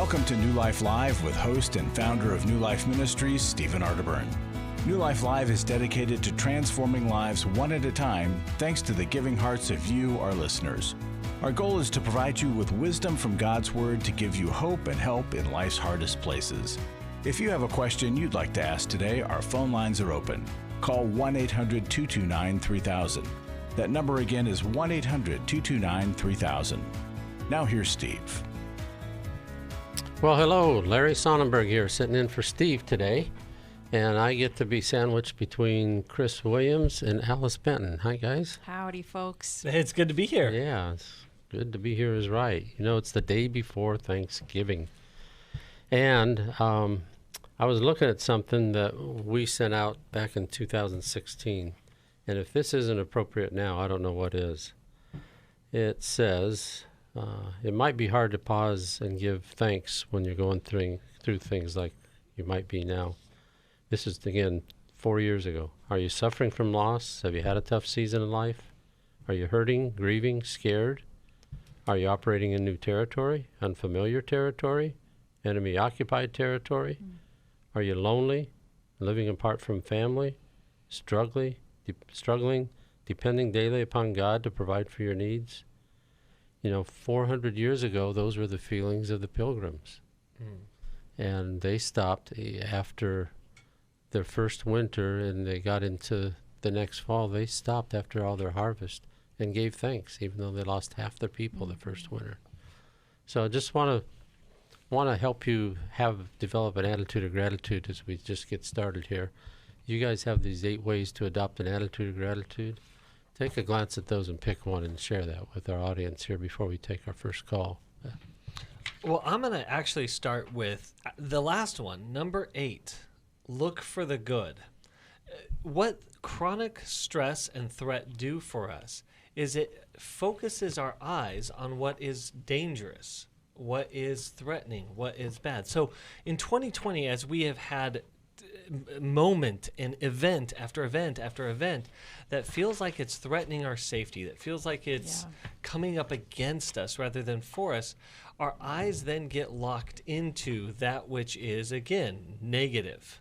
Welcome to New Life Live with host and founder of New Life Ministries, Stephen Arterburn. New Life Live is dedicated to transforming lives one at a time, thanks to the giving hearts of you, our listeners. Our goal is to provide you with wisdom from God's Word to give you hope and help in life's hardest places. If you have a question you'd like to ask today, our phone lines are open. Call 1-800-229-3000. That number again is 1-800-229-3000. Now here's Steve. Well, hello, Larry Sonnenburg here, sitting in for Steve today, and I get to be sandwiched between Chris Williams and Alice Benton. Hi, guys. Howdy, folks. It's good to be here. Yeah, it's good to be here is right. You know, it's the day before Thanksgiving, and I was looking at something that we sent out back in 2016, and if this isn't appropriate now, I don't know what is. It says... it might be hard to pause and give thanks when you're going through things like you might be now. This is, again, 4 years ago. Are you suffering from loss? Have you had a tough season in life? Are you hurting, grieving, scared? Are you operating in new territory, unfamiliar territory, enemy-occupied territory? Are you lonely, living apart from family, struggling, depending daily upon God to provide for your needs? You know, 400 years ago, those were the feelings of the Pilgrims. And they stopped after their first winter, and they got into the next fall. They stopped after all their harvest and gave thanks, even though they lost half their people the first winter. So I just want to help you develop an attitude of gratitude as we just get started here. You guys have these 8 ways to adopt an attitude of gratitude. Take a glance at those and pick one and share that with our audience here before we take our first call. Well, I'm going to actually start with the last one, number 8, look for the good. What chronic stress and threat do for us is it focuses our eyes on what is dangerous, what is threatening, what is bad. So in 2020, as we have had moment and event after event after event that feels like it's threatening our safety, that feels like it's coming up against us rather than for us, our eyes then get locked into that which is, again, negative.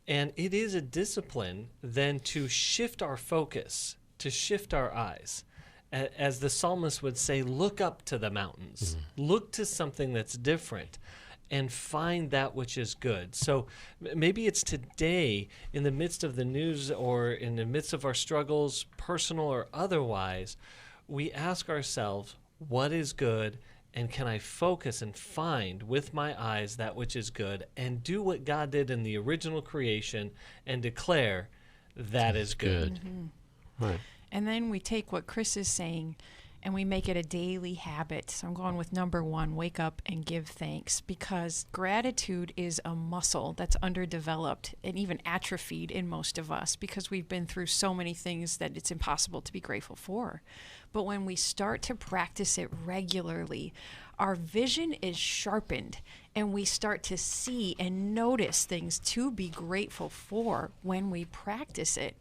And it is a discipline then to shift our focus, to shift our eyes. As the psalmist would say, look up to the mountains, look to something that's different, and find that which is good. So maybe it's today, in the midst of the news or in the midst of our struggles, personal or otherwise, we ask ourselves, what is good, and can I focus and find with my eyes that which is good and do what God did in the original creation and declare that is good. Right. And then we take what Chris is saying and we make it a daily habit. So I'm going with number 1, wake up and give thanks, because gratitude is a muscle that's underdeveloped and even atrophied in most of us because we've been through so many things that it's impossible to be grateful for. But when we start to practice it regularly, our vision is sharpened and we start to see and notice things to be grateful for when we practice it.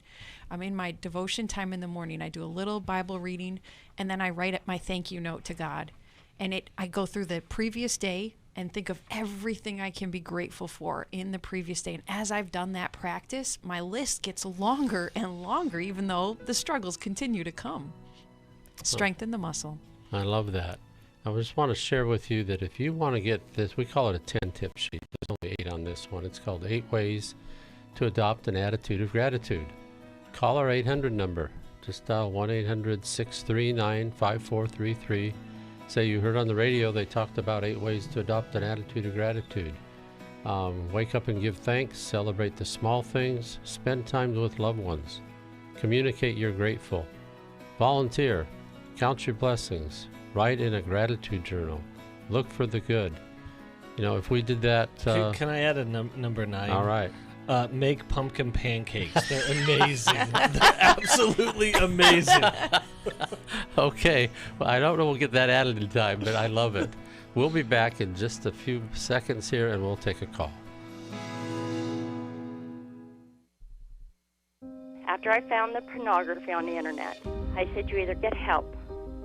I'm in my devotion time in the morning. I do a little Bible reading, and then I write up my thank you note to God. And I go through the previous day and think of everything I can be grateful for in the previous day. And as I've done that practice, my list gets longer and longer, even though the struggles continue to come. Strengthen the muscle. I love that. I just want to share with you that if you want to get this, we call it a 10-tip sheet. There's only 8 on this one. It's called 8 Ways to Adopt an Attitude of Gratitude. Call our 800 number. Just dial 1-800-639-5433. Say you heard on the radio they talked about 8 ways to adopt an attitude of gratitude. Wake up and give thanks. Celebrate the small things. Spend time with loved ones. Communicate you're grateful. Volunteer. Count your blessings. Write in a gratitude journal. Look for the good. You know, if we did that... Can I add a number 9? All right. Make pumpkin pancakes. They're amazing. They're absolutely amazing. Okay. Well, I don't know we'll get that added in time, but I love it. We'll be back in just a few seconds here, and we'll take a call. After I found the pornography on the internet, I said you either get help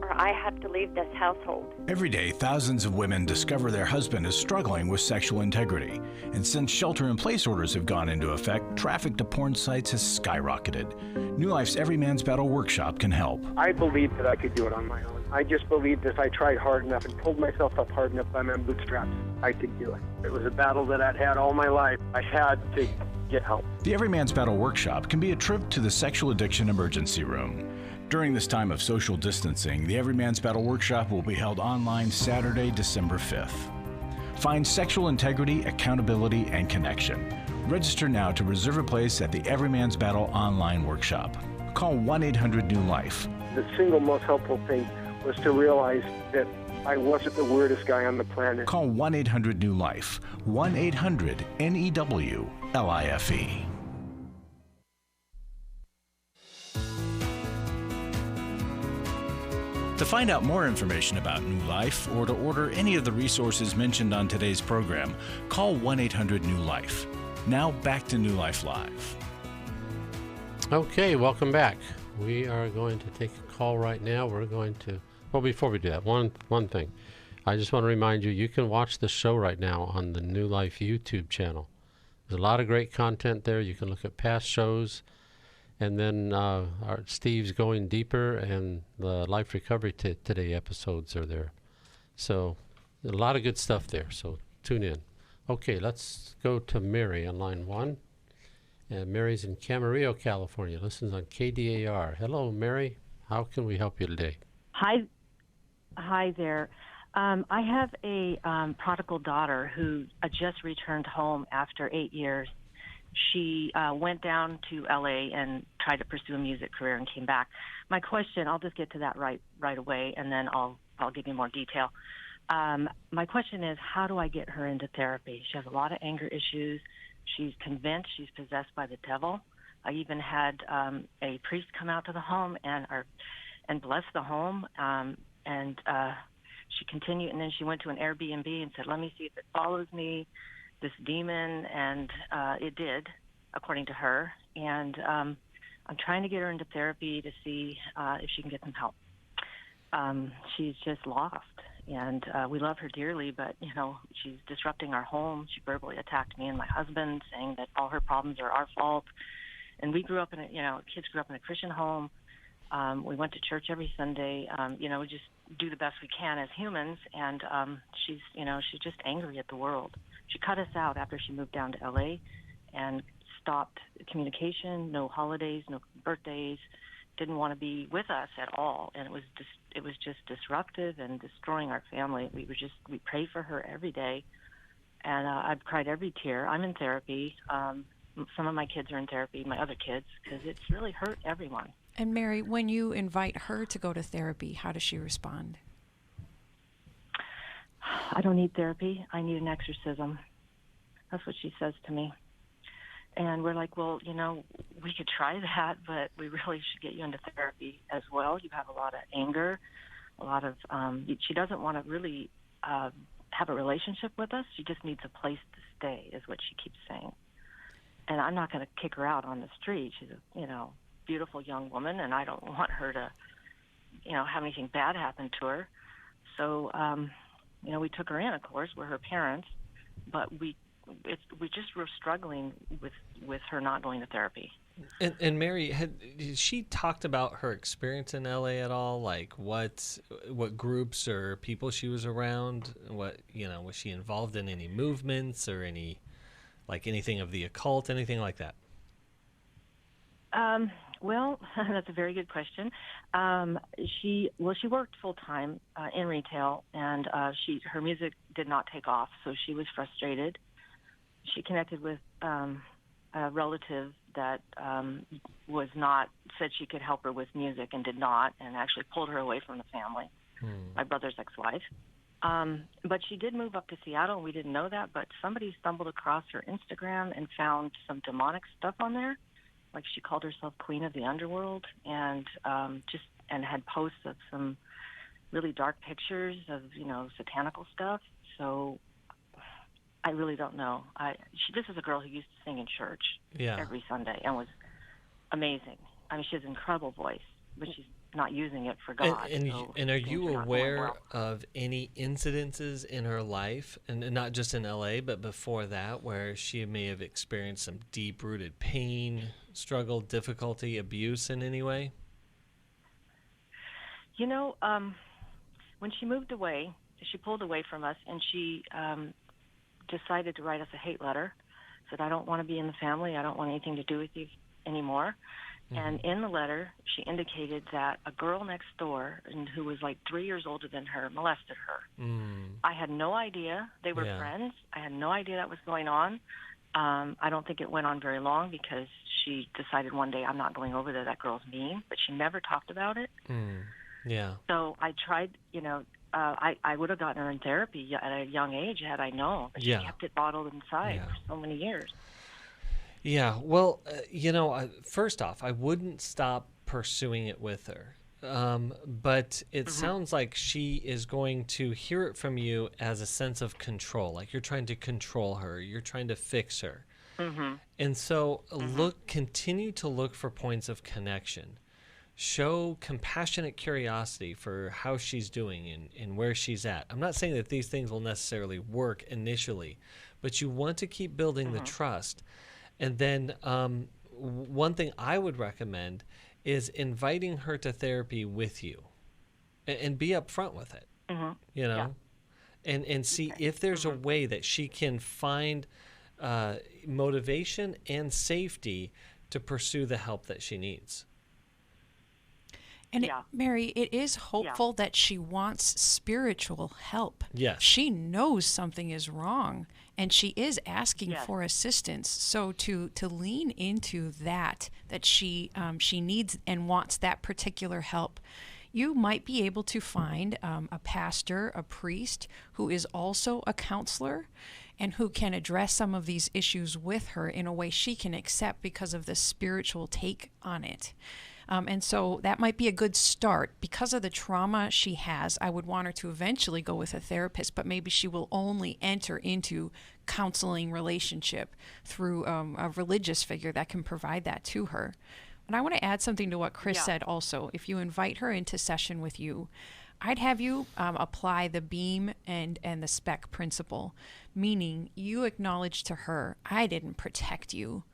or I have to leave this household. Every day, thousands of women discover their husband is struggling with sexual integrity. And since shelter-in-place orders have gone into effect, traffic to porn sites has skyrocketed. New Life's Every Man's Battle workshop can help. I believed that I could do it on my own. I just believed if I tried hard enough and pulled myself up hard enough by my bootstraps, I could do it. It was a battle that I'd had all my life. I had to get help. The Every Man's Battle workshop can be a trip to the sexual addiction emergency room. During this time of social distancing, the Every Man's Battle workshop will be held online Saturday, December 5th. Find sexual integrity, accountability, and connection. Register now to reserve a place at the Every Man's Battle online workshop. Call 1-800-NEW-LIFE. The single most helpful thing was to realize that I wasn't the weirdest guy on the planet. Call 1-800-NEW-LIFE. 1-800-NEWLIFE. To find out more information about New Life or to order any of the resources mentioned on today's program, call 1-800-NEW-LIFE. Now back to New Life Live. Okay, welcome back. We are going to take a call right now. We're going to, well, before we do that, one thing. I just want to remind you, you can watch the show right now on the New Life YouTube channel. There's a lot of great content there. You can look at past shows, and then Steve's Going Deeper and the Life Recovery Today episodes are there. So a lot of good stuff there, so tune in. Okay, let's go to Mary on line 1. And Mary's in Camarillo, California. Listens on KDAR. Hello, Mary. How can we help you today? Hi there. I have a prodigal daughter who just returned home after 8 years. She went down to LA and tried to pursue a music career and came back. My question, I'll just get to that right away, and then I'll give you more detail. My question is, how do I get her into therapy? She has a lot of anger issues. She's convinced she's possessed by the devil. I even had a priest come out to the home and bless the home. She continued, and then she went to an Airbnb and said, "Let me see if it follows me, this demon," and it did, according to her. And I'm trying to get her into therapy to see if she can get some help. She's just lost, and we love her dearly, but, she's disrupting our home. She verbally attacked me and my husband, saying that all her problems are our fault. And we grew up in kids grew up in a Christian home. We went to church every Sunday. We just do the best we can as humans, and she's just angry at the world. She cut us out after she moved down to LA and stopped communication, no holidays, no birthdays, didn't want to be with us at all, and it was just disruptive and destroying our family. We pray for her every day, and I've cried every tear. I'm in therapy. Some of my kids are in therapy, my other kids, because it's really hurt everyone. And Mary, when you invite her to go to therapy, how does she respond? I don't need therapy. I need an exorcism. That's what she says to me. And we're like, well, we could try that, but we really should get you into therapy as well. You have a lot of anger, a lot of, she doesn't want to really have a relationship with us. She just needs a place to stay, is what she keeps saying. And I'm not going to kick her out on the street. She's a, beautiful young woman, and I don't want her to, have anything bad happen to her. So, we took her in, of course, we're her parents, but we just were struggling with her not going to therapy. And Mary, had she talked about her experience in LA at all? Like what groups or people she was around? Was she involved in any movements or anything of the occult, anything like that? Well, that's a very good question. She worked full time in retail, and her music did not take off, so she was frustrated. She connected with a relative that said she could help her with music and did not, and actually pulled her away from the family. My brother's ex-wife. But she did move up to Seattle, and we didn't know that, but somebody stumbled across her Instagram and found some demonic stuff on there. Like, she called herself Queen of the Underworld, and had posts of some really dark pictures of satanical stuff. So I really don't know. This is a girl who used to sing in church every Sunday and was amazing. I mean, she has an incredible voice, but she's not using it for God. So And are things you not going aware well. of any incidences in her life, and not just in LA, but before that, where she may have experienced some deep-rooted pain, struggle, difficulty, abuse in any way? You know, when she moved away, she pulled away from us, and she decided to write us a hate letter. Said, I don't want to be in the family. I don't want anything to do with you anymore. And in the letter, she indicated that a girl next door, who was like 3 years older than her, molested her. I had no idea they were friends. I had no idea that was going on. I don't think it went on very long because she decided one day, I'm not going over there. That girl's mean. But she never talked about it. Yeah. So I tried, I would have gotten her in therapy at a young age had I known. But she kept it bottled inside for so many years. Yeah, well, first off, I wouldn't stop pursuing it with her. But it sounds like she is going to hear it from you as a sense of control, like you're trying to control her, you're trying to fix her. And so continue to look for points of connection. Show compassionate curiosity for how she's doing and where she's at. I'm not saying that these things will necessarily work initially, but you want to keep building the trust. And then one thing I would recommend is inviting her to therapy with you and be upfront with it, and see if there's a way that she can find motivation and safety to pursue the help that she needs. And Mary, it is hopeful that she wants spiritual help. Yes. She knows something is wrong, and she is asking for assistance. So to lean into that she needs and wants that particular help, you might be able to find a pastor, a priest, who is also a counselor, and who can address some of these issues with her in a way she can accept because of the spiritual take on it. And so that might be a good start. Because of the trauma she has, I would want her to eventually go with a therapist, but maybe she will only enter into counseling relationship through a religious figure that can provide that to her. And I want to add something to what Chris said also. If you invite her into session with you, I'd have you apply the beam and the spec principle, meaning you acknowledge to her, I didn't protect you,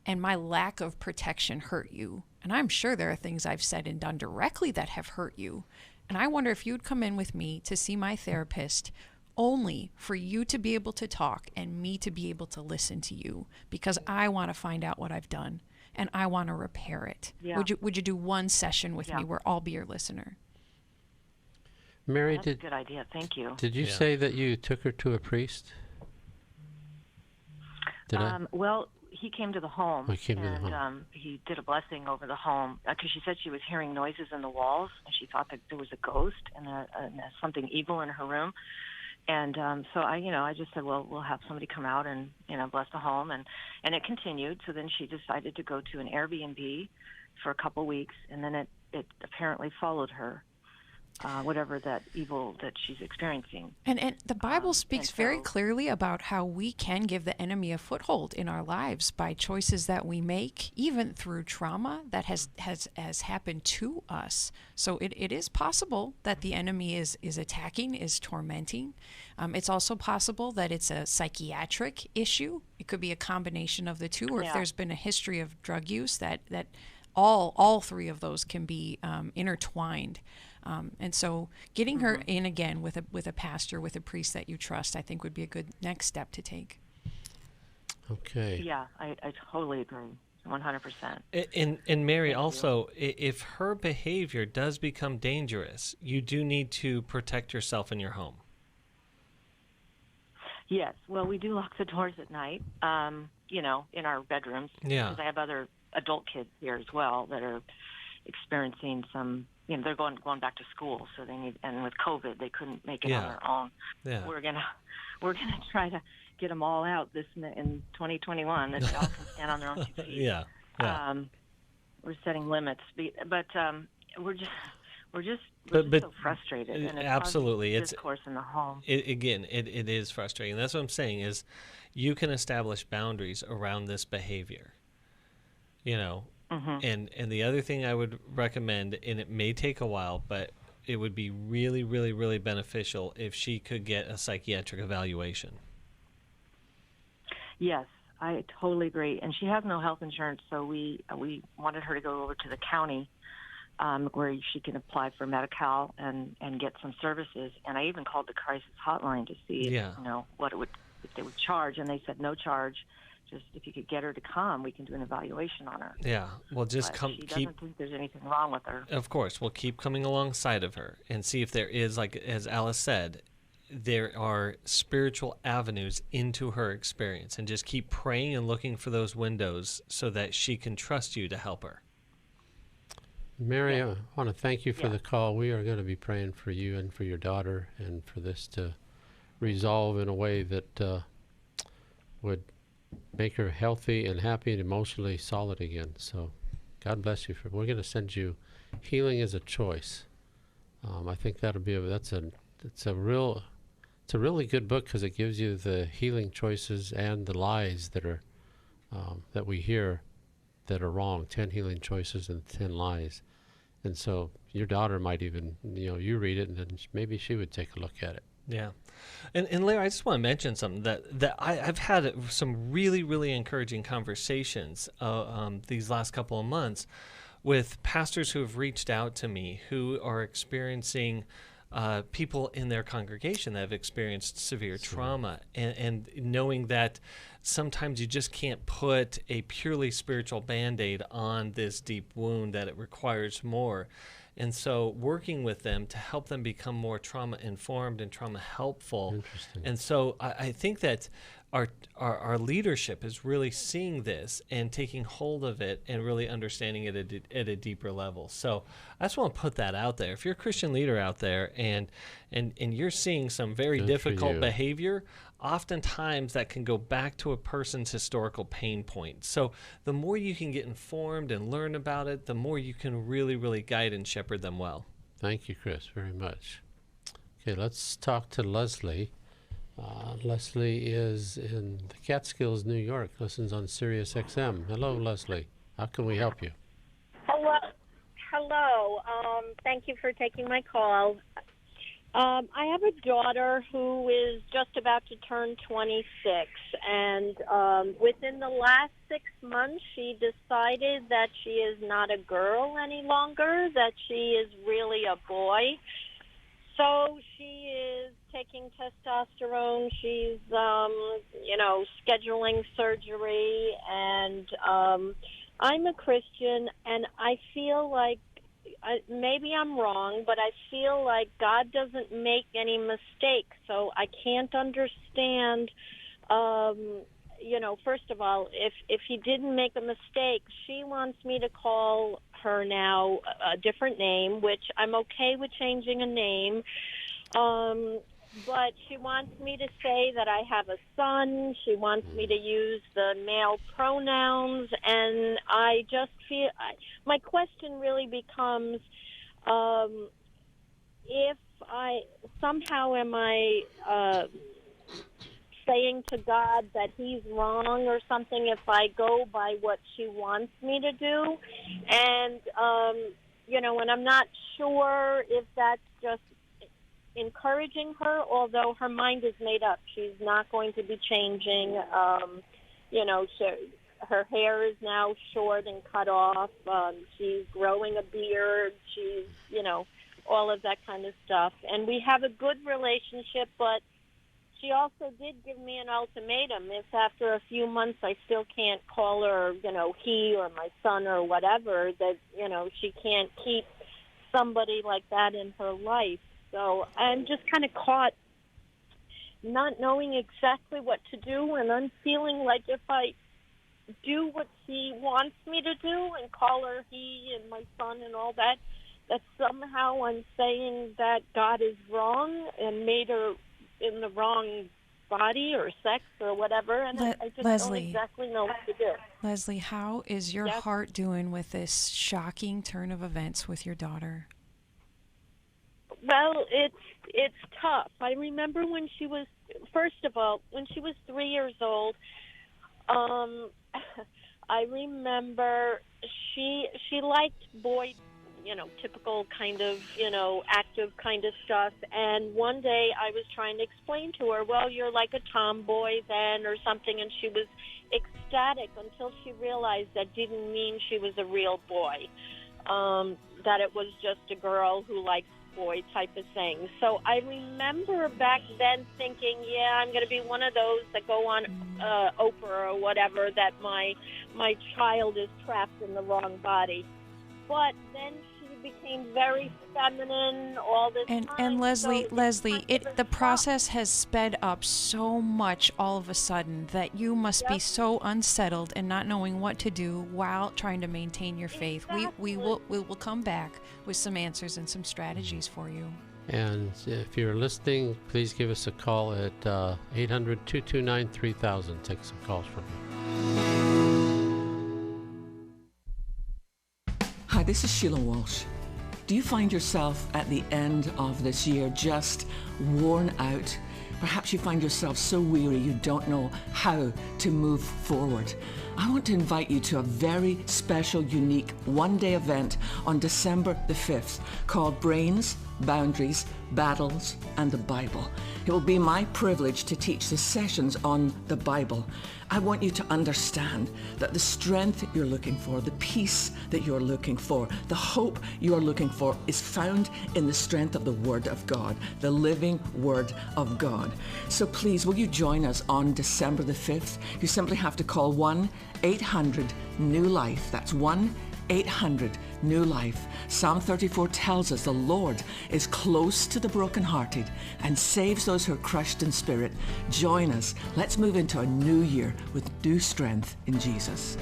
and my lack of protection hurt you. And I'm sure there are things I've said and done directly that have hurt you. And I wonder if you'd come in with me to see my therapist only for you to be able to talk and me to be able to listen to you, because I want to find out what I've done and I want to repair it. Would you do one session with me where I'll be your listener? Mary, That's a good idea. Thank you. Did you say that you took her to a priest? Well, he came to the home, and he did a blessing over the home because she said she was hearing noises in the walls, and she thought that there was a ghost and something evil in her room. And so I just said, well, we'll have somebody come out and bless the home, and it continued. So then she decided to go to an Airbnb for a couple weeks, and then it apparently followed her. Whatever that evil that she's experiencing. And the Bible speaks very clearly about how we can give the enemy a foothold in our lives by choices that we make, even through trauma that has happened to us. So it is possible that the enemy is attacking, is tormenting. It's also possible that it's a psychiatric issue. It could be a combination of the two, or if there's been a history of drug use, that all three of those can be intertwined. And so getting her in again with a pastor, with a priest that you trust, I think would be a good next step to take. Okay. Yeah, I totally agree, 100%. And Mary, also, if her behavior does become dangerous, you do need to protect yourself in your home. Yes. Well, we do lock the doors at night, in our bedrooms. Yeah. Because I have other adult kids here as well that are experiencing some, they're going back to school, so they need, and with COVID, they couldn't make it on their own. Yeah. We're gonna try to get them all out in 2021 that they all can stand on their own 2 feet. Yeah. We're setting limits, but we're just so frustrated. And it's absolutely, it's discourse in the home. It is frustrating. That's what I'm saying is, you can establish boundaries around this behavior. And the other thing I would recommend, and it may take a while, but it would be really, really, really beneficial if she could get a psychiatric evaluation. Yes, I totally agree. And she has no health insurance, so we wanted her to go over to the county where she can apply for Medi-Cal and get some services. And I even called the crisis hotline to see what it would, if they would charge, and they said no charge. Just if you could get her to come, we can do an evaluation on her. Yeah, well, just come. She doesn't think there's anything wrong with her. Of course, we'll keep coming alongside of her and see if there is, like as Alice said, there are spiritual avenues into her experience, and just keep praying and looking for those windows so that she can trust you to help her. Mary, I want to thank you for the call. We are going to be praying for you and for your daughter, and for this to resolve in a way that would make her healthy and happy and emotionally solid again. So God bless you. We're going to send you Healing as a Choice. I think that'll be it's a really good book, because it gives you the healing choices and the lies that are that we hear that are wrong. 10 healing choices and 10 lies. And so your daughter might even, you read it, and then maybe she would take a look at it. Yeah. And Larry, I just want to mention something that I've had some really, really encouraging conversations these last couple of months with pastors who have reached out to me who are experiencing people in their congregation that have experienced severe trauma, and knowing that sometimes you just can't put a purely spiritual Band-Aid on this deep wound, that it requires more. And so working with them to help them become more trauma-informed and trauma-helpful. Interesting. And so I think that our leadership is really seeing this and taking hold of it and really understanding it at a deeper level. So I just want to put that out there. If you're a Christian leader out there and you're seeing some very difficult behavior, oftentimes that can go back to a person's historical pain point. So the more you can get informed and learn about it, the more you can really, really guide and shepherd them well. Thank you, Chris, very much. Okay, let's talk to Leslie. Leslie is in the Catskills, New York, listens on Sirius XM. Hello, Leslie. How can we help you? Hello. Thank you for taking my call. I have a daughter who is just about to turn 26, and within the last 6 months, she decided that she is not a girl any longer, that she is really a boy. So she is taking testosterone. She's, scheduling surgery, and I'm a Christian, and I feel like, maybe I'm wrong, but I feel like God doesn't make any mistakes, so I can't understand, first of all, if he didn't make a mistake, she wants me to call her now a different name, which I'm okay with changing a name, but she wants me to say that I have a son. She wants me to use the male pronouns, and I just feel my question really becomes, if I somehow am I saying to God that he's wrong or something if I go by what she wants me to do, and and I'm not sure if that's just encouraging her, although her mind is made up. She's not going to be changing. Her hair is now short and cut off. She's growing a beard. She's, all of that kind of stuff. And we have a good relationship, but she also did give me an ultimatum. If after a few months I still can't call her, he or my son or whatever, that, she can't keep somebody like that in her life. So I'm just kind of caught not knowing exactly what to do, and I'm feeling like if I do what she wants me to do and call her he and my son and all that, that somehow I'm saying that God is wrong and made her in the wrong body or sex or whatever, and I just Leslie, don't exactly know what to do. Leslie, how is your heart doing with this shocking turn of events with your daughter? Well, it's tough. I remember when she was, first of all, when she was 3 years old, I remember she liked boy, typical kind of, active kind of stuff. And one day I was trying to explain to her, well, you're like a tomboy then or something, and she was ecstatic until she realized that didn't mean she was a real boy, that it was just a girl who likes boy type of thing. So I remember back then thinking, yeah, I'm going to be one of those that go on Oprah or whatever, that my child is trapped in the wrong body. But then she became very feminine all this time. And Leslie, So the process has sped up so much all of a sudden that you must be so unsettled and not knowing what to do while trying to maintain your faith. We will come back with some answers and some strategies for you. And if you're listening, please give us a call at 800-229-3000. Take some calls from you. Hi, this is Sheila Walsh. Do you find yourself at the end of this year just worn out? Perhaps you find yourself so weary you don't know how to move forward. I want to invite you to a very special, unique one-day event on December the 5th called Brains, Boundaries, Battles, and the Bible. It will be my privilege to teach the sessions on the Bible. I want you to understand that the strength you're looking for, the peace that you're looking for, the hope you're looking for is found in the strength of the Word of God, the living Word of God. So please, will you join us on December the 5th? You simply have to call 1-800-NEW-LIFE. That's 1-800-NEW-LIFE. Psalm 34 tells us the Lord is close to the brokenhearted and saves those who are crushed in spirit. Join us. Let's move into a new year with new strength in Jesus.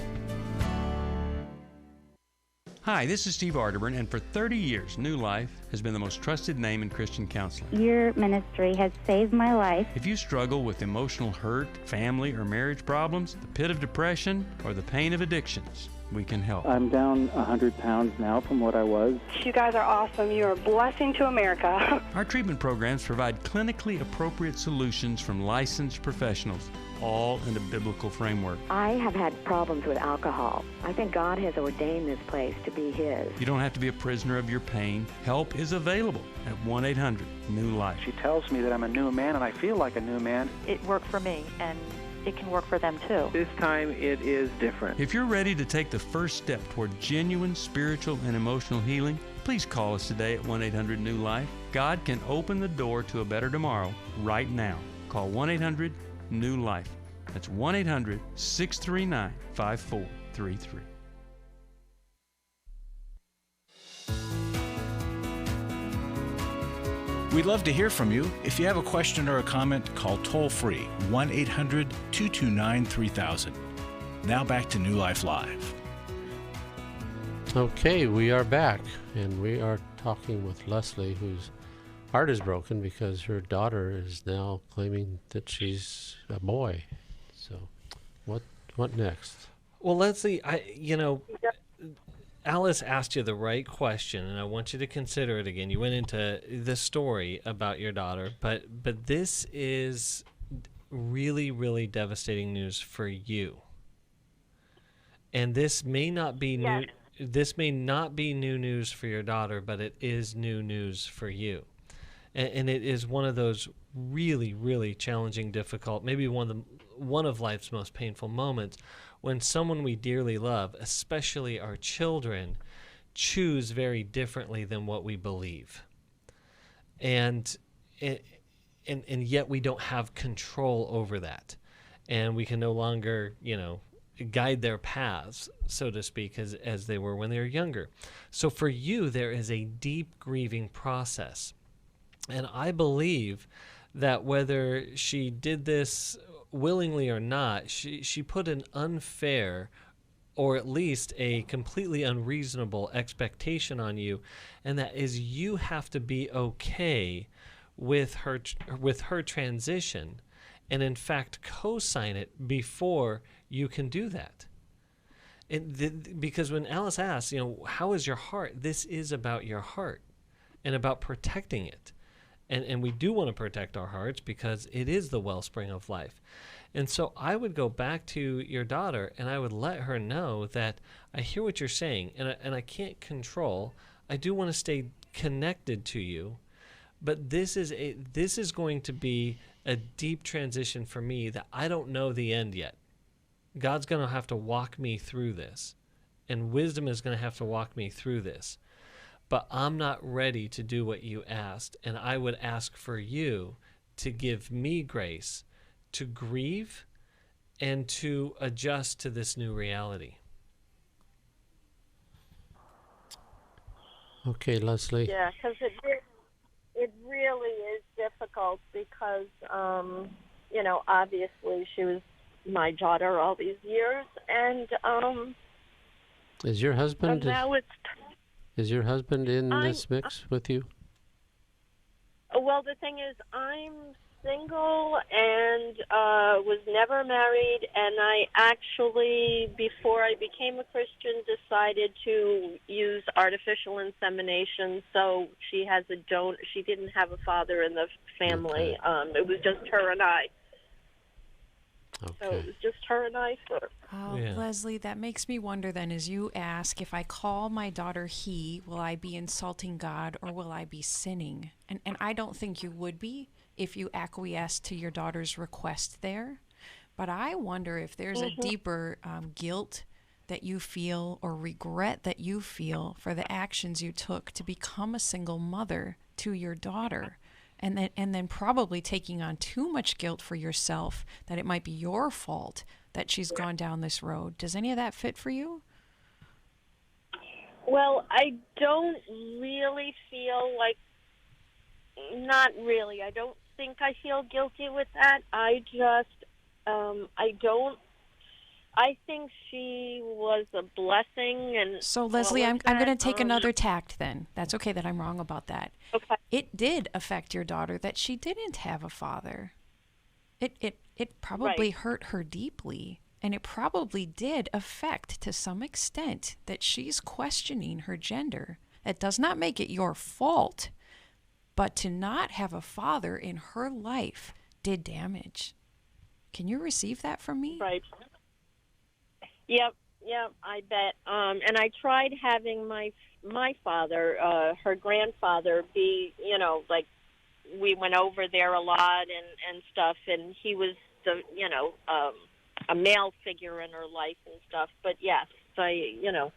Hi, this is Steve Arterburn, and for 30 years, New Life has been the most trusted name in Christian counseling. Your ministry has saved my life. If you struggle with emotional hurt, family or marriage problems, the pit of depression, or the pain of addictions, we can help. I'm down 100 pounds now from what I was. You guys are awesome. You're a blessing to America. Our treatment programs provide clinically appropriate solutions from licensed professionals, all in a biblical framework. I have had problems with alcohol. I think God has ordained this place to be His. You don't have to be a prisoner of your pain. Help is available at 1-800-NEW-LIFE. She tells me that I'm a new man, and I feel like a new man. It worked for me, and it can work for them too. This time it is different. If you're ready to take the first step toward genuine spiritual and emotional healing, please call us today at 1-800-NEW-LIFE. God can open the door to a better tomorrow right now. Call 1-800-NEW-LIFE. That's 1-800-639-5433. We'd love to hear from you. If you have a question or a comment, call toll-free 1-800-229-3000. Now back to New Life Live. Okay, we are back, and we are talking with Leslie, whose heart is broken because her daughter is now claiming that she's a boy. So, what next? Well, Leslie, Alice asked you the right question, and I want you to consider it again. You went into the story about your daughter, but this is really, really devastating news for you. And this may not be new. This may not be new news for your daughter, but it is new news for you. And it is one of those really, really challenging, difficult, maybe one of life's most painful moments when someone we dearly love, especially our children, choose very differently than what we believe. And yet we don't have control over that. And we can no longer, guide their paths, so to speak, as they were when they were younger. So for you, there is a deep grieving process. And I believe that whether she did this willingly or not, she put an unfair or at least a completely unreasonable expectation on you, and that is you have to be okay with her transition and in fact co-sign it before you can do that. Because when Alice asks, how is your heart? This is about your heart and about protecting it. And we do want to protect our hearts because it is the wellspring of life. And so I would go back to your daughter and I would let her know that I hear what you're saying, and I can't control. I do want to stay connected to you, but this is going to be a deep transition for me that I don't know the end yet. God's going to have to walk me through this, and wisdom is going to have to walk me through this. But I'm not ready to do what you asked, and I would ask for you to give me grace to grieve and to adjust to this new reality. Okay, Leslie. Yeah, because it really is difficult because, obviously she was my daughter all these years, and is your husband now is your husband in this mix with you? Well, the thing is, I'm single and was never married, and I actually, before I became a Christian, decided to use artificial insemination. So she didn't have a father in the family. Okay. It was just her and I. Okay. So it was just her and I first. Oh, yeah. Leslie, that makes me wonder then, as you ask, if I call my daughter he, will I be insulting God or will I be sinning? And I don't think you would be if you acquiesce to your daughter's request there. But I wonder if there's a deeper guilt that you feel or regret that you feel for the actions you took to become a single mother to your daughter. And then probably taking on too much guilt for yourself that it might be your fault that she's gone down this road. Does any of that fit for you? Well, I don't really feel like, not really. I don't think I feel guilty with that. I think she was a blessing. And so, Leslie, I'm going to take another tact then. That's okay that I'm wrong about that. Okay. It did affect your daughter that she didn't have a father. It probably hurt her deeply, and it probably did affect to some extent that she's questioning her gender. It does not make it your fault, but to not have a father in her life did damage. Can you receive that from me? Right. Yep, I bet. And I tried having my father, her grandfather, be, like we went over there a lot and stuff, and he was a male figure in her life and stuff. But yes, that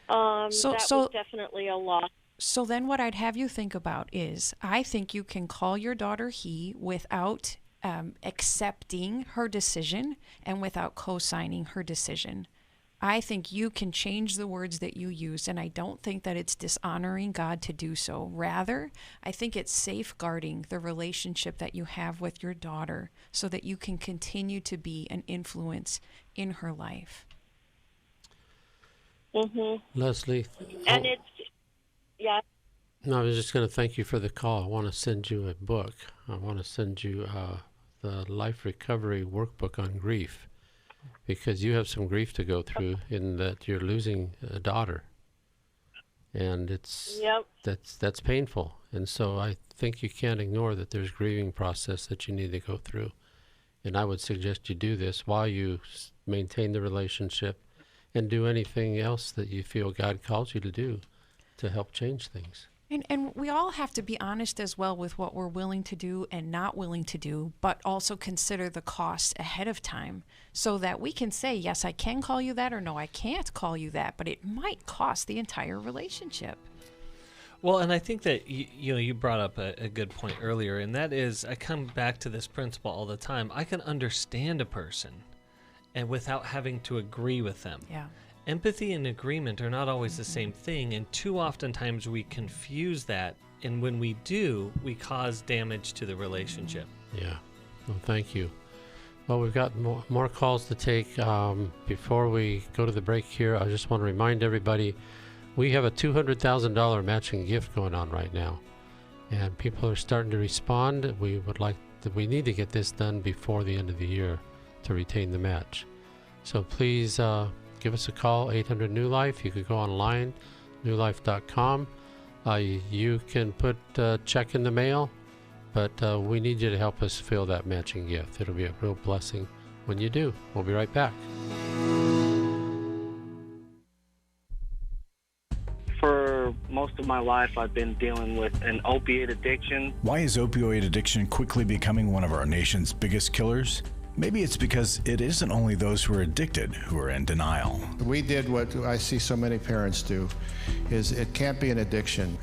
was definitely a loss. So then what I'd have you think about is, I think you can call your daughter he without accepting her decision and without co-signing her decision. I think you can change the words that you use, and I don't think that it's dishonoring God to do so. Rather, I think it's safeguarding the relationship that you have with your daughter so that you can continue to be an influence in her life. Leslie. And yeah. No, I was just going to thank you for the call. I want to send you a book. I want to send you the Life Recovery Workbook on Grief, because you have some grief to go through in that you're losing a daughter, and that's painful. And so I think you can't ignore that there's grieving process that you need to go through. And I would suggest you do this while you maintain the relationship and do anything else that you feel God calls you to do to help change things. And we all have to be honest as well with what we're willing to do and not willing to do, but also consider the costs ahead of time so that we can say, yes, I can call you that, or no, I can't call you that, but it might cost the entire relationship. Well, and I think that you brought up a good point earlier, and that is, I come back to this principle all the time. I can understand a person and without having to agree with them. Yeah. Empathy and agreement are not always the same thing, and too often times we confuse that, and when we do, we cause damage to the relationship. Yeah. Well, thank you. Well, we've got more calls to take. Before we go to the break here, I just want to remind everybody, we have a $200,000 matching gift going on right now, and people are starting to respond. We need to get this done before the end of the year to retain the match. So please give us a call, 800-NEW-LIFE. You could go online, newlife.com. You can put a check in the mail but we need you to help us fill that matching gift. It'll be a real blessing when you do. We'll be right back. For most of my life, I've been dealing with an opiate addiction. Why is opioid addiction quickly becoming one of our nation's biggest killers? Maybe it's because it isn't only those who are addicted who are in denial. We did what I see so many parents do, is it can't be an addiction.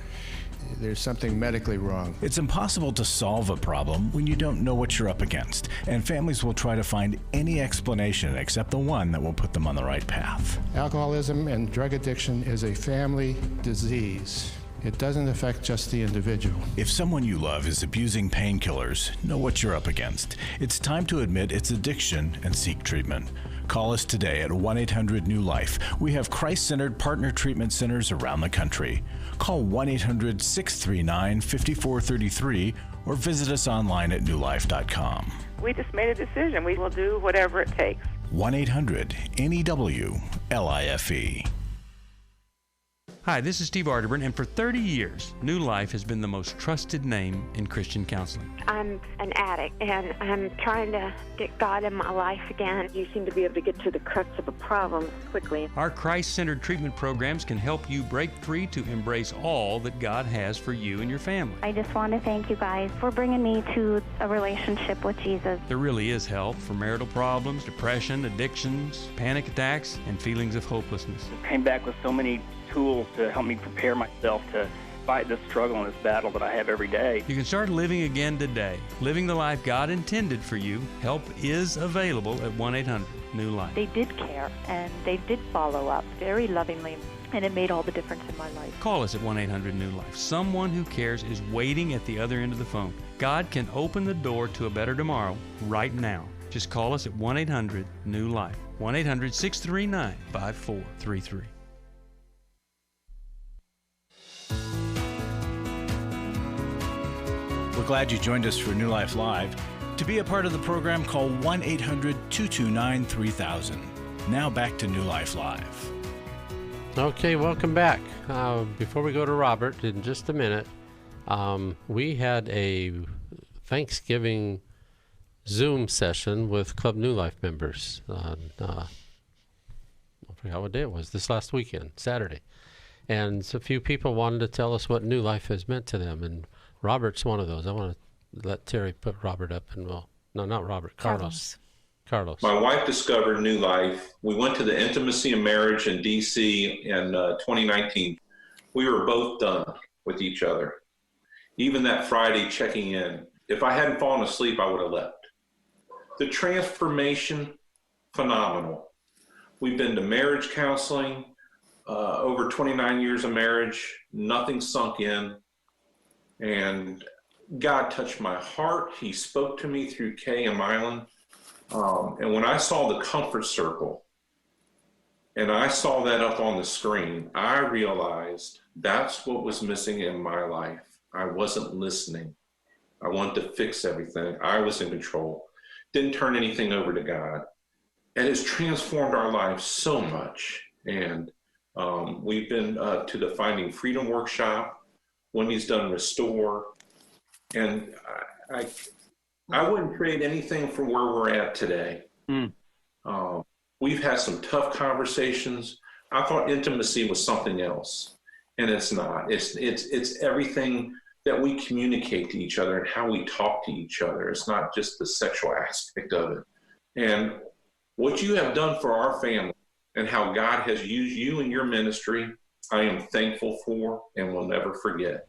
There's something medically wrong. It's impossible to solve a problem when you don't know what you're up against, and families will try to find any explanation except the one that will put them on the right path. Alcoholism and drug addiction is a family disease. It doesn't affect just the individual. If someone you love is abusing painkillers, know what you're up against. It's time to admit it's addiction and seek treatment. Call us today at 1-800-NEW-LIFE. We have Christ-centered partner treatment centers around the country. Call 1-800-639-5433 or visit us online at newlife.com. We just made a decision. We will do whatever it takes. 1-800-NEW-LIFE. Hi, this is Steve Arterburn, and for 30 years, New Life has been the most trusted name in Christian counseling. I'm an addict, and I'm trying to get God in my life again. You seem to be able to get to the crux of a problem quickly. Our Christ-centered treatment programs can help you break free to embrace all that God has for you and your family. I just want to thank you guys for bringing me to a relationship with Jesus. There really is help for marital problems, depression, addictions, panic attacks, and feelings of hopelessness. I came back with so many tools to help me prepare myself to fight this struggle and this battle that I have every day. You can start living again today, living the life God intended for you. Help is available at 1-800-NEW-LIFE. They did care, and they did follow up very lovingly, and it made all the difference in my life. Call us at 1-800-NEW-LIFE. Someone who cares is waiting at the other end of the phone. God can open the door to a better tomorrow right now. Just call us at 1-800-NEW-LIFE. 1-800-639-5433. We're glad you joined us for New Life Live. To be a part of the program, call 1-800-229-3000. Now back to New Life Live. Okay, welcome back. Before we go to Robert in just a minute, we had a Thanksgiving Zoom session with Club New Life members on, I forgot what day it was, this last weekend, Saturday. And a few people wanted to tell us what New Life has meant to them, and Robert's one of those. I want to let Terry put Robert up, and no, not Robert, Carlos. My wife discovered New Life. We went to the Intimacy and Marriage in D.C. in 2019. We were both done with each other. Even that Friday checking in, if I hadn't fallen asleep, I would have left. The transformation, phenomenal. We've been to marriage counseling, over 29 years of marriage, nothing sunk in. And God touched my heart. He spoke to me through Kay and Mylan. And when I saw the comfort circle, and I saw that up on the screen, I realized that's what was missing in my life. I wasn't listening. I wanted to fix everything. I was in control. Didn't turn anything over to God. And it's transformed our lives so much. And we've been to the Finding Freedom workshop. Wendy's done Restore, and I wouldn't trade anything from where we're at today. We've had some tough conversations. I thought intimacy was something else, and it's not. It's everything that we communicate to each other and how we talk to each other. It's not just the sexual aspect of it. And what you have done for our family and how God has used you in your ministry, I am thankful for and will never forget.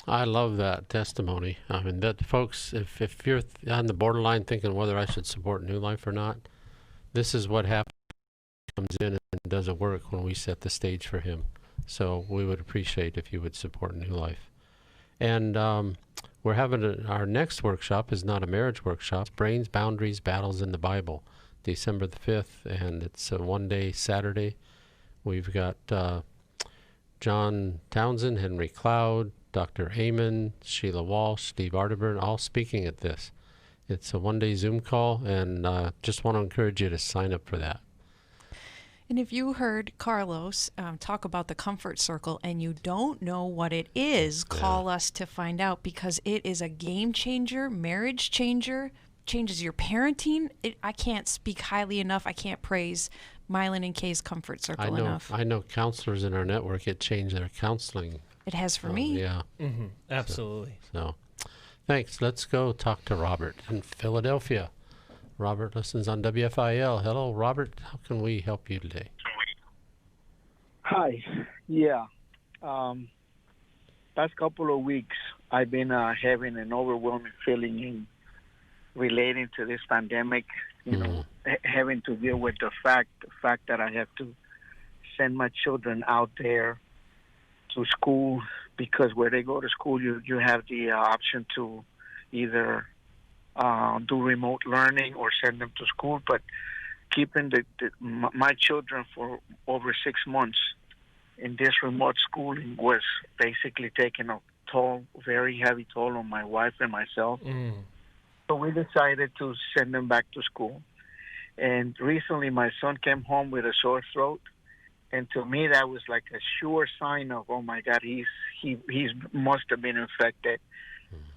I love that testimony. I mean, that folks, if you're on the borderline thinking whether I should support New Life or not, this is what happens. Comes in and does a work when we set the stage for him. So we would appreciate if you would support New Life. And we're having our next workshop is not a marriage workshop. Brains, Boundaries, Battles in the Bible, December the 5th, and it's a one-day Saturday. We've got John Townsend, Henry Cloud, Dr. Amon, Sheila Walsh, Steve Arterburn, all speaking at this. It's a one-day Zoom call, and just want to encourage you to sign up for that. And if you heard Carlos talk about the comfort circle and you don't know what it is, call us to find out, because it is a game changer, marriage changer, changes your parenting. I can't speak highly enough. I can't praise Mylan and Kay's comfort circle enough. I know counselors in our network, it changed their counseling. It has for me. Yeah. Mm-hmm. Absolutely. So, thanks. Let's go talk to Robert in Philadelphia. Robert listens on WFIL. Hello, Robert. How can we help you today? Hi. Yeah. Past couple of weeks, I've been having an overwhelming feeling in relating to this pandemic. You know, having to deal with the fact that I have to send my children out there to school, because where they go to school, you have the option to either do remote learning or send them to school. But keeping my children for over 6 months in this remote schooling was basically taking a toll, very heavy toll on my wife and myself. So we decided to send them back to school. And recently my son came home with a sore throat. And to me, that was like a sure sign of, oh my God, he must have been infected.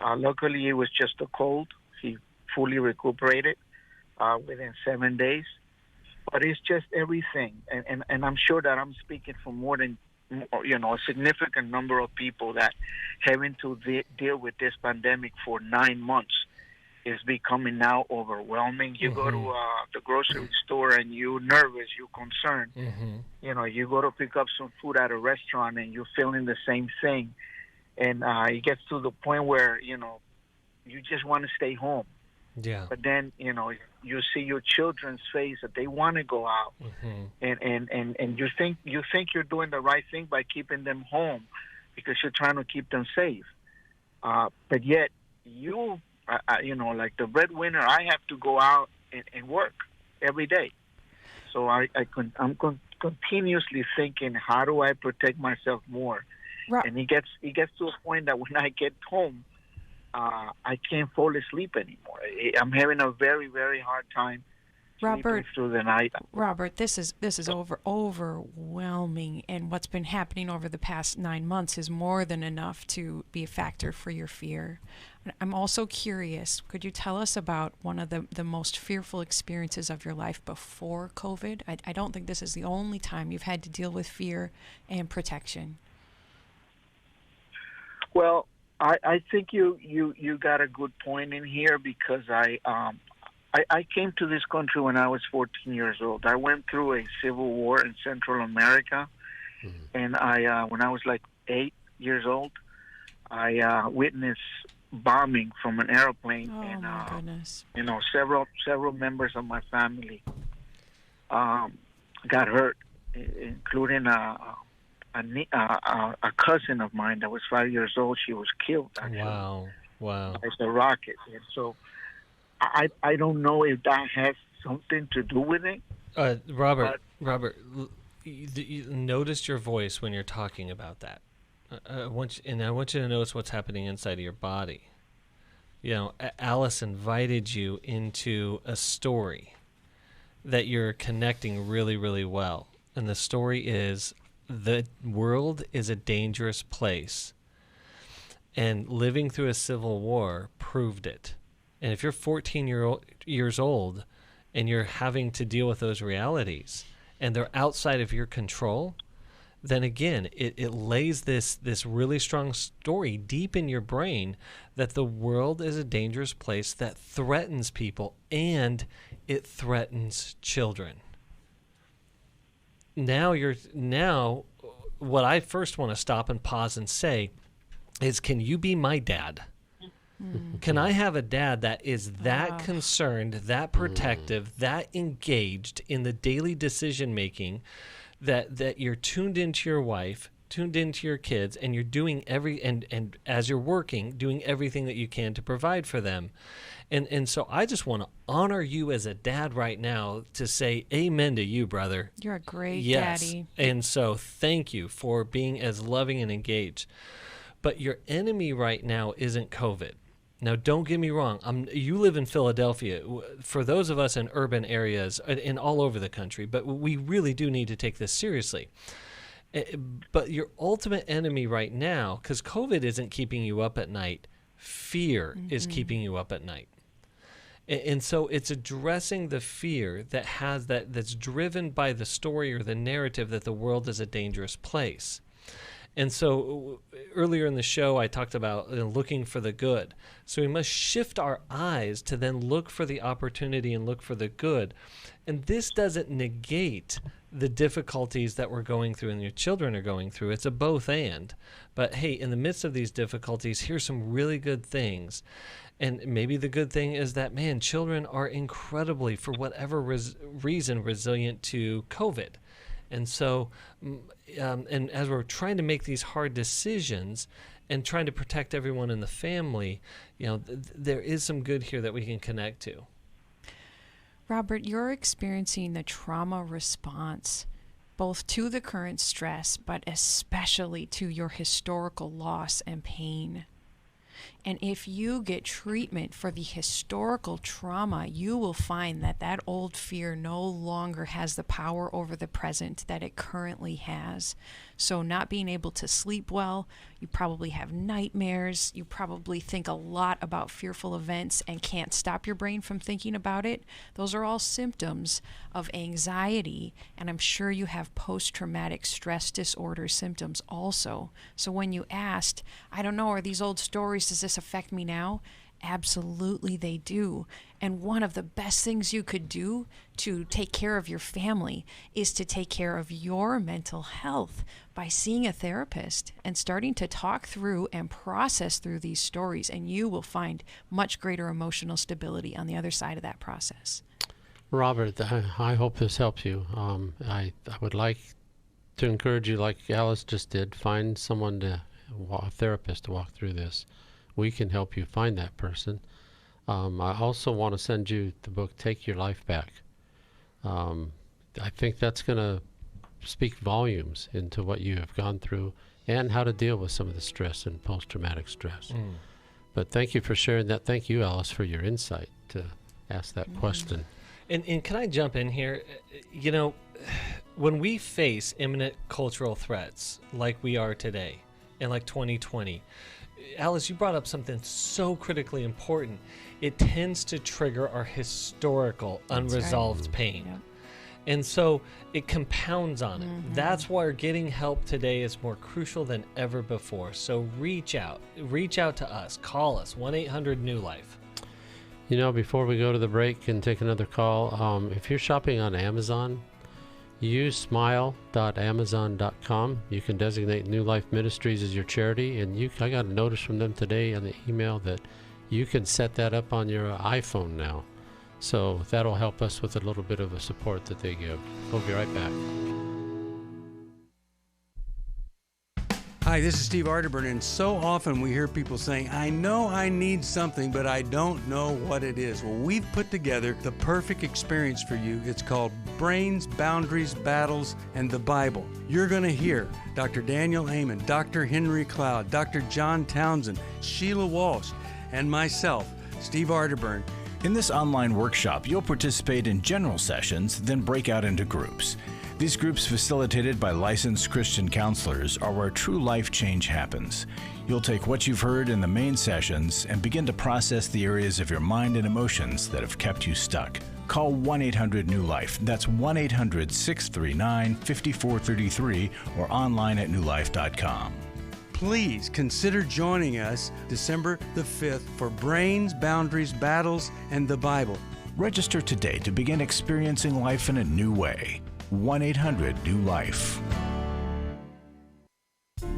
Luckily, it was just a cold. He fully recuperated within 7 days. But it's just everything. And I'm sure that I'm speaking for more than, a significant number of people that having to deal with this pandemic for 9 months is becoming now overwhelming. You go to the grocery store and you're nervous, you're concerned. You go to pick up some food at a restaurant and you're feeling the same thing. And it gets to the point where, you just want to stay home. Yeah. But then, you see your children's face that they want to go out. And you think you're doing the right thing by keeping them home because you're trying to keep them safe. But yet you, like the breadwinner, I have to go out and work every day. So I'm continuously thinking, how do I protect myself more? And it gets to a point that when I get home, I can't fall asleep anymore. I'm having a very, very hard time sleeping through the night. Robert, this is overwhelming, and what's been happening over the past 9 months is more than enough to be a factor for your fear. I'm also curious, could you tell us about one of the most fearful experiences of your life before COVID? I don't think this is the only time you've had to deal with fear and protection. Well, I think you got a good point in here, because I came to this country when I was 14 years old. I went through a civil war in Central America, and when I was like 8 years old, I witnessed bombing from an airplane, and my goodness. Several members of my family got hurt, including a cousin of mine that was 5 years old. She was killed, actually. Wow. It's a rocket. And so I don't know if that has something to do with it. Robert, you notice your voice when you're talking about that. I want you to notice what's happening inside of your body. Alice invited you into a story that you're connecting really, really well. And the story is, the world is a dangerous place, and living through a civil war proved it. And if you're 14 years old and you're having to deal with those realities and they're outside of your control, then again, it lays this really strong story deep in your brain that the world is a dangerous place that threatens people, and it threatens children. Now, what I first want to stop and pause and say is, can you be my dad? Can I have a dad that is that concerned, that protective, that engaged in the daily decision making, that you're tuned into your wife, tuned into your kids, and you're doing and as you're working, doing everything that you can to provide for them. And so I just want to honor you as a dad right now to say amen to you, brother. You're a great Yes. daddy. And so thank you for being as loving and engaged. But your enemy right now isn't COVID. Now, don't get me wrong. You live in Philadelphia. For those of us in urban areas and all over the country, but we really do need to take this seriously. But your ultimate enemy right now, because COVID isn't keeping you up at night, fear is keeping you up at night. And so it's addressing the fear that's driven by the story or the narrative that the world is a dangerous place. And so earlier in the show, I talked about looking for the good. So we must shift our eyes to then look for the opportunity and look for the good. And this doesn't negate the difficulties that we're going through and your children are going through. It's a both and. But hey, in the midst of these difficulties, here's some really good things. And maybe the good thing is that, man, children are incredibly, for whatever reason, resilient to COVID. And so, and as we're trying to make these hard decisions and trying to protect everyone in the family, there is some good here that we can connect to. Robert, you're experiencing the trauma response both to the current stress, but especially to your historical loss and pain. And if you get treatment for the historical trauma, you will find that that old fear no longer has the power over the present that it currently has. So not being able to sleep well, you probably have nightmares, you probably think a lot about fearful events and can't stop your brain from thinking about it. Those are all symptoms of anxiety, and I'm sure you have post-traumatic stress disorder symptoms also. So when you asked, I don't know, are these old stories, does this affect me now? Absolutely they do. And one of the best things you could do to take care of your family is to take care of your mental health by seeing a therapist and starting to talk through and process through these stories, and you will find much greater emotional stability on the other side of that process. Robert, I hope this helps you. I would like to encourage you, like Alice just did, find someone a therapist to walk through this. We can help you find that person. I also want to send you the book, Take Your Life Back. I think that's going to speak volumes into what you have gone through and how to deal with some of the stress and post-traumatic stress. But thank you for sharing that. Thank you, Alice, for your insight to ask that question. And can I jump in here? When we face imminent cultural threats like we are today and like 2020, Alice, you brought up something so critically important. It tends to trigger our historical unresolved pain. Yep. And so it compounds on it. That's why getting help today is more crucial than ever before. So reach out to us. Call us, 1-800-NEW-LIFE. Before we go to the break and take another call, if you're shopping on Amazon, use smile.amazon.com. You can designate New Life Ministries as your charity, and I got a notice from them today on the email that you can set that up on your iPhone now. So that'll help us with a little bit of a support that they give. We'll be right back. Hi, this is Steve Arterburn, and so often we hear people saying, I know I need something, but I don't know what it is. Well, we've put together the perfect experience for you. It's called Brains, Boundaries, Battles, and the Bible. You're going to hear Dr. Daniel Amen, Dr. Henry Cloud, Dr. John Townsend, Sheila Walsh, and myself, Steve Arterburn. In this online workshop, you'll participate in general sessions, then break out into groups. These groups, facilitated by licensed Christian counselors, are where true life change happens. You'll take what you've heard in the main sessions and begin to process the areas of your mind and emotions that have kept you stuck. Call 1-800-NEW-LIFE. That's 1-800-639-5433 or online at newlife.com. Please consider joining us December the 5th for Brains, Boundaries, Battles, and the Bible. Register today to begin experiencing life in a new way. 1-800-NEW-LIFE.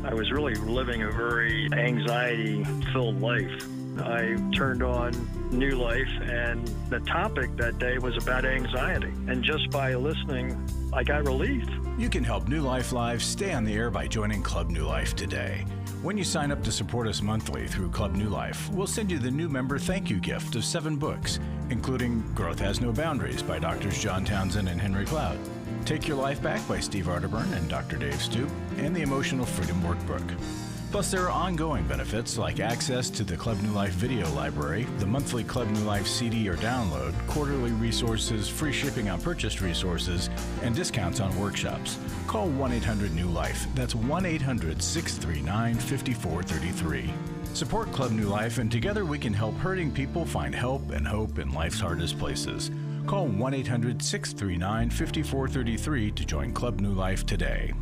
I was really living a very anxiety-filled life. I turned on New Life, and the topic that day was about anxiety. And just by listening, I got relief. You can help New Life Live stay on the air by joining Club New Life today. When you sign up to support us monthly through Club New Life, we'll send you the new member thank you gift of 7 books, including Growth Has No Boundaries by Drs. John Townsend and Henry Cloud, Take Your Life Back by Steve Arterburn and Dr. Dave Stoop, and the Emotional Freedom Workbook. Plus, there are ongoing benefits like access to the Club New Life video library, the monthly Club New Life CD or download, quarterly resources, free shipping on purchased resources, and discounts on workshops. Call 1-800-NEW-LIFE. That's 1-800-639-5433. Support Club New Life, and together we can help hurting people find help and hope in life's hardest places. Call 1-800-639-5433 to join Club New Life today.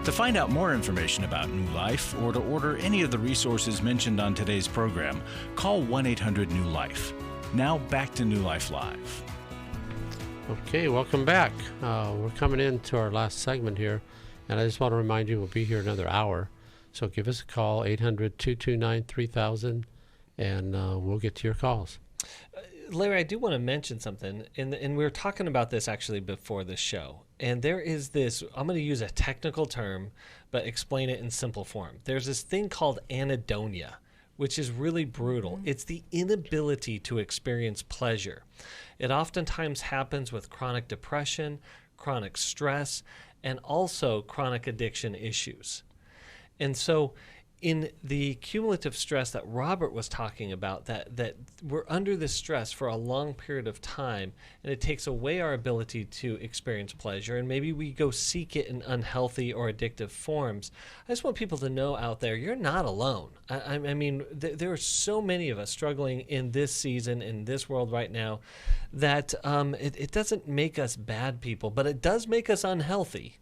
To find out more information about New Life or to order any of the resources mentioned on today's program, call 1-800-NEW-LIFE. Now back to New Life Live. Okay, welcome back. We're coming into our last segment here, and I just want to remind you we'll be here another hour. So give us a call, 800-229-3000, and we'll get to your calls. Larry, I do want to mention something, and we were talking about this actually before the show. And there is this, I'm going to use a technical term, but explain it in simple form. There's this thing called anhedonia, which is really brutal. It's the inability to experience pleasure. It oftentimes happens with chronic depression, chronic stress, and also chronic addiction issues. And so in the cumulative stress that Robert was talking about, that we're under this stress for a long period of time, and it takes away our ability to experience pleasure, and maybe we go seek it in unhealthy or addictive forms. I just want people to know out there, you're not alone. I mean, there are so many of us struggling in this season, in this world right now, that it doesn't make us bad people, but it does make us unhealthy.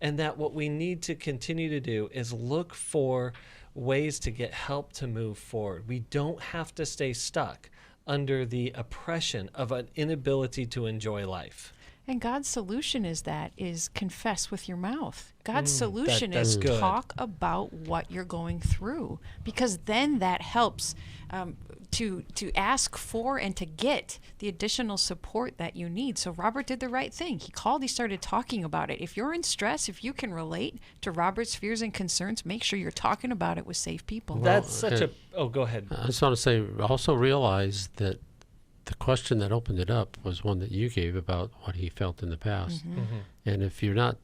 And that what we need to continue to do is look for ways to get help to move forward. We don't have to stay stuck under the oppression of an inability to enjoy life. And God's solution is confess with your mouth. God's solution is good. Talk about what you're going through, because then that helps to ask for and to get the additional support that you need. So Robert did the right thing. He called, he started talking about it. If you're in stress, if you can relate to Robert's fears and concerns, make sure you're talking about it with safe people. Well, that's such a... Oh, go ahead. I just want to say, also realize that the question that opened it up was one that you gave about what he felt in the past. And if you're not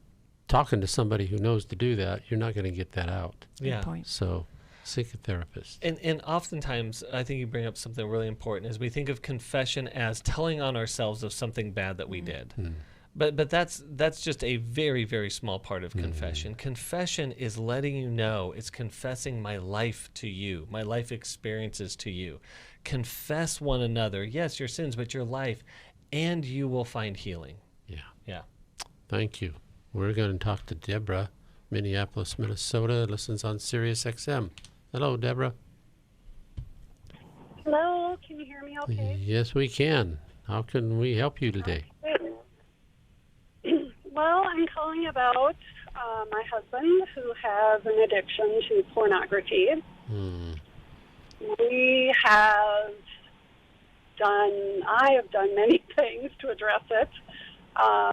talking to somebody who knows to do that, you're not going to get that out. Yeah. Good point. So seek a therapist. And oftentimes, I think you bring up something really important, is we think of confession as telling on ourselves of something bad that we did. But that's just a very, very small part of confession. Confession is letting you know, it's confessing my life to you, my life experiences to you. Confess one another, yes, your sins, but your life, and you will find healing. Yeah. Thank you. We're going to talk to Deborah, Minneapolis, Minnesota, listens on Sirius XM. Hello, Deborah. Hello, can you hear me okay? Yes, we can. How can we help you today? Well, I'm calling about my husband who has an addiction to pornography. I have done many things to address it.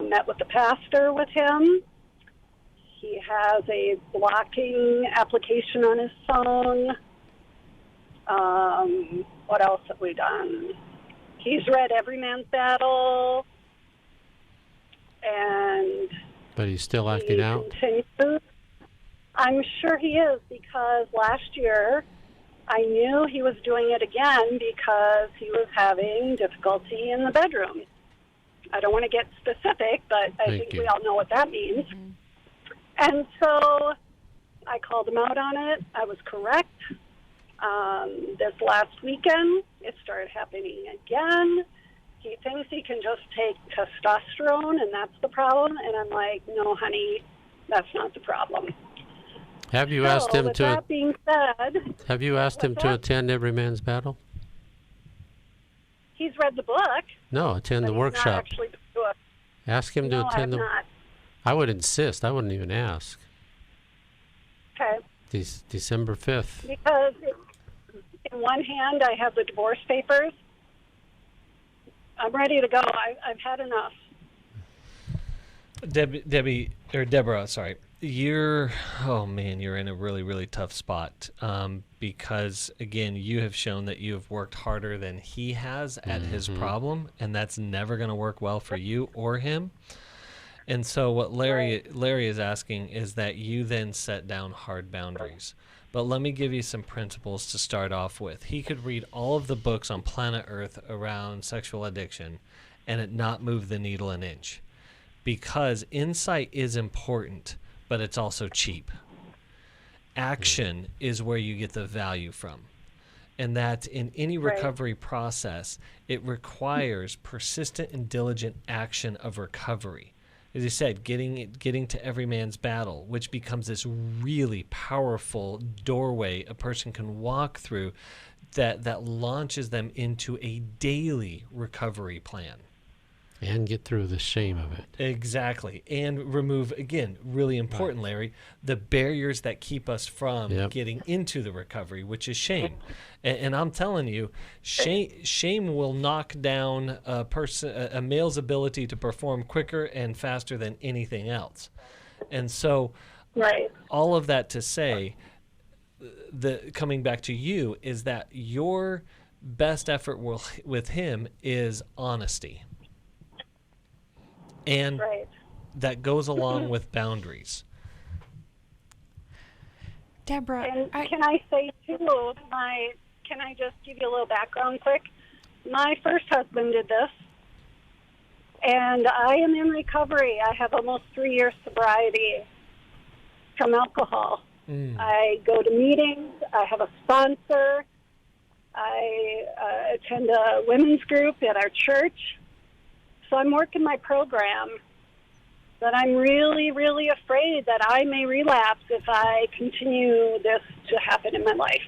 Met with the pastor with him. He has a blocking application on his phone. What else have we done? He's read Every Man's Battle. But he's still acting out? Continues. I'm sure he is, because last year I knew he was doing it again because he was having difficulty in the bedroom. I don't want to get specific, but I think we all know what that means. And so I called him out on it. I was correct. This last weekend, it started happening again. He thinks he can just take testosterone, and that's the problem. And I'm like, no, honey, that's not the problem. Have you asked him to? That being said, have you asked him to attend Every Man's Battle? He's read the book. No, attend the workshop. Not actually the book. Ask him to attend the. Not. I would insist. I wouldn't even ask. Okay. December 5th. Because in one hand I have the divorce papers. I'm ready to go. I've had enough. Deborah, sorry. You're in a really, really tough spot because, again, you have shown that you have worked harder than he has at his problem, and that's never going to work well for you or him. And so what Larry is asking is that you then set down hard boundaries. But let me give you some principles to start off with. He could read all of the books on planet Earth around sexual addiction and it not move the needle an inch, because insight is important, but it's also cheap. Action is where you get the value from. And that in any recovery process, it requires persistent and diligent action of recovery. As you said, getting to every man's battle, which becomes this really powerful doorway a person can walk through that launches them into a daily recovery plan. And get through the shame of it. Exactly. And remove, again, really important, Larry, the barriers that keep us from getting into the recovery, which is shame. And I'm telling you, shame will knock down a male's ability to perform quicker and faster than anything else. And so all of that to say, coming back to you, is that your best effort with him is honesty. And that goes along with boundaries. Deborah, and can I say too, can I just give you a little background quick? My first husband did this, and I am in recovery. I have almost 3 years sobriety from alcohol. I go to meetings. I have a sponsor. I attend a women's group at our church. So I'm working my program, but I'm really, really afraid that I may relapse if I continue this to happen in my life.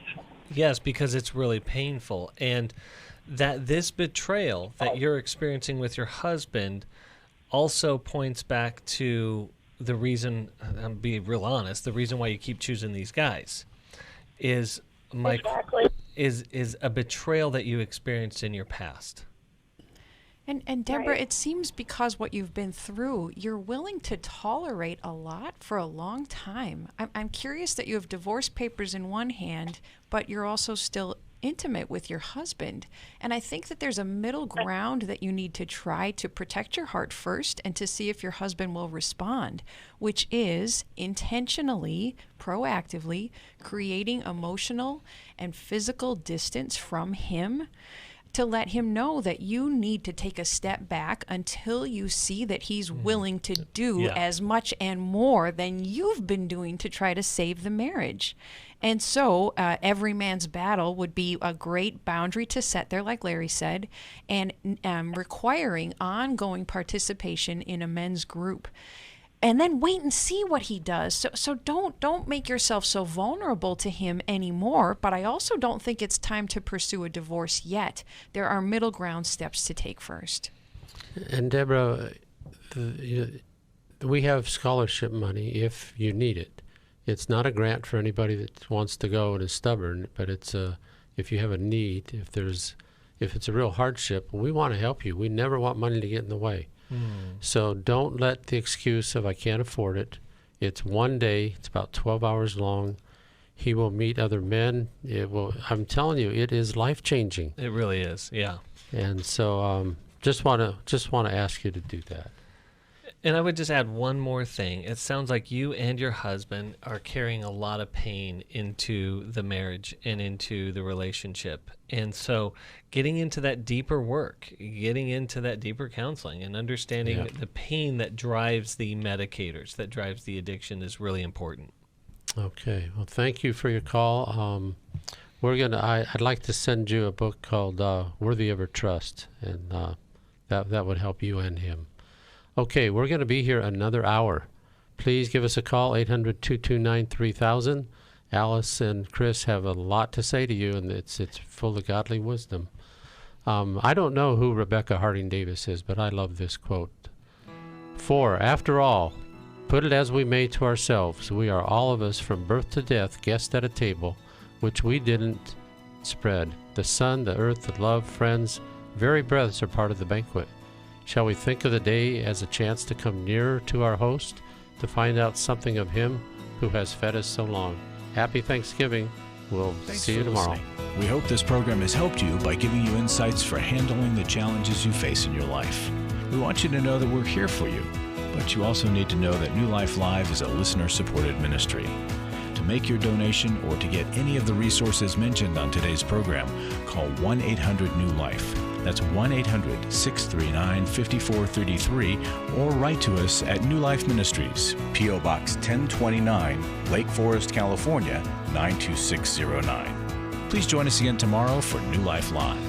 Yes, because it's really painful. And that this betrayal that you're experiencing with your husband also points back to the reason, I'm being real honest, the reason why you keep choosing these guys is is a betrayal that you experienced in your past. And Deborah, it seems because what you've been through, you're willing to tolerate a lot for a long time. I'm curious that you have divorce papers in one hand, but you're also still intimate with your husband. And I think that there's a middle ground that you need to try to protect your heart first and to see if your husband will respond, which is intentionally, proactively creating emotional and physical distance from him, to let him know that you need to take a step back until you see that he's willing to do as much and more than you've been doing to try to save the marriage. And so every man's battle would be a great boundary to set there, like Larry said, and requiring ongoing participation in a men's group. And then wait and see what he does. So don't make yourself so vulnerable to him anymore. But I also don't think it's time to pursue a divorce yet. There are middle ground steps to take first. And Deborah, we have scholarship money if you need it. It's not a grant for anybody that wants to go and is stubborn, but it's if you have a need, if it's a real hardship, we want to help you. We never want money to get in the way. So don't let the excuse of I can't afford it. It's one day. It's about 12 hours long. He will meet other men. I'm telling you, it is life-changing. It really is, yeah. And so just want to ask you to do that. And I would just add one more thing. It sounds like you and your husband are carrying a lot of pain into the marriage and into the relationship. And so getting into that deeper work, getting into that deeper counseling and understanding the pain that drives the medicators, that drives the addiction is really important. Okay. Well, thank you for your call. I'd like to send you a book called Worthy of Her Trust, and that would help you and him. Okay, we're going to be here another hour. Please give us a call, 800-229-3000. Alice and Chris have a lot to say to you, and it's full of godly wisdom. I don't know who Rebecca Harding Davis is, but I love this quote. For, after all, put it as we may to ourselves, we are all of us from birth to death guests at a table which we didn't spread. The sun, the earth, the love, friends, very breaths are part of the banquet. Shall we think of the day as a chance to come nearer to our host to find out something of Him who has fed us so long. Happy Thanksgiving. We'll see you tomorrow. Listening. We hope this program has helped you by giving you insights for handling the challenges you face in your life. We want you to know that we're here for you, but you also need to know that New Life Live is a listener-supported ministry. To make your donation or to get any of the resources mentioned on today's program, call 1-800-NEW-LIFE. That's 1-800-639-5433, or write to us at New Life Ministries, P.O. Box 1029, Lake Forest, California, 92609. Please join us again tomorrow for New Life Live.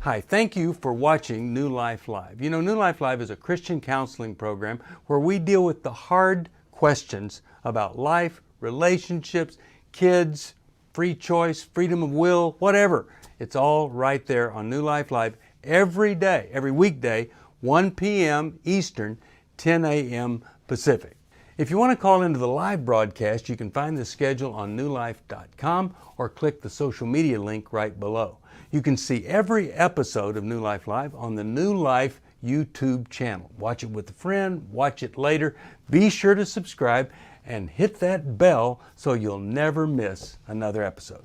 Hi, thank you for watching New Life Live. You know, New Life Live is a Christian counseling program where we deal with the hard questions about life, relationships, kids, free choice, freedom of will, whatever. It's all right there on New Life Live every day, every weekday, 1 p.m. Eastern, 10 a.m. Pacific. If you want to call into the live broadcast, you can find the schedule on newlife.com or click the social media link right below. You can see every episode of New Life Live on the New Life YouTube channel. Watch it with a friend, watch it later. Be sure to subscribe and hit that bell so you'll never miss another episode.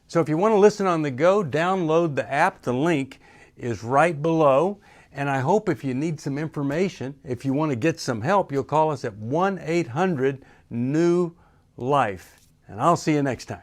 So if you want to listen on the go, download the app. The link is right below. And I hope if you need some information, if you want to get some help, you'll call us at 1-800-NEW-LIFE. And I'll see you next time.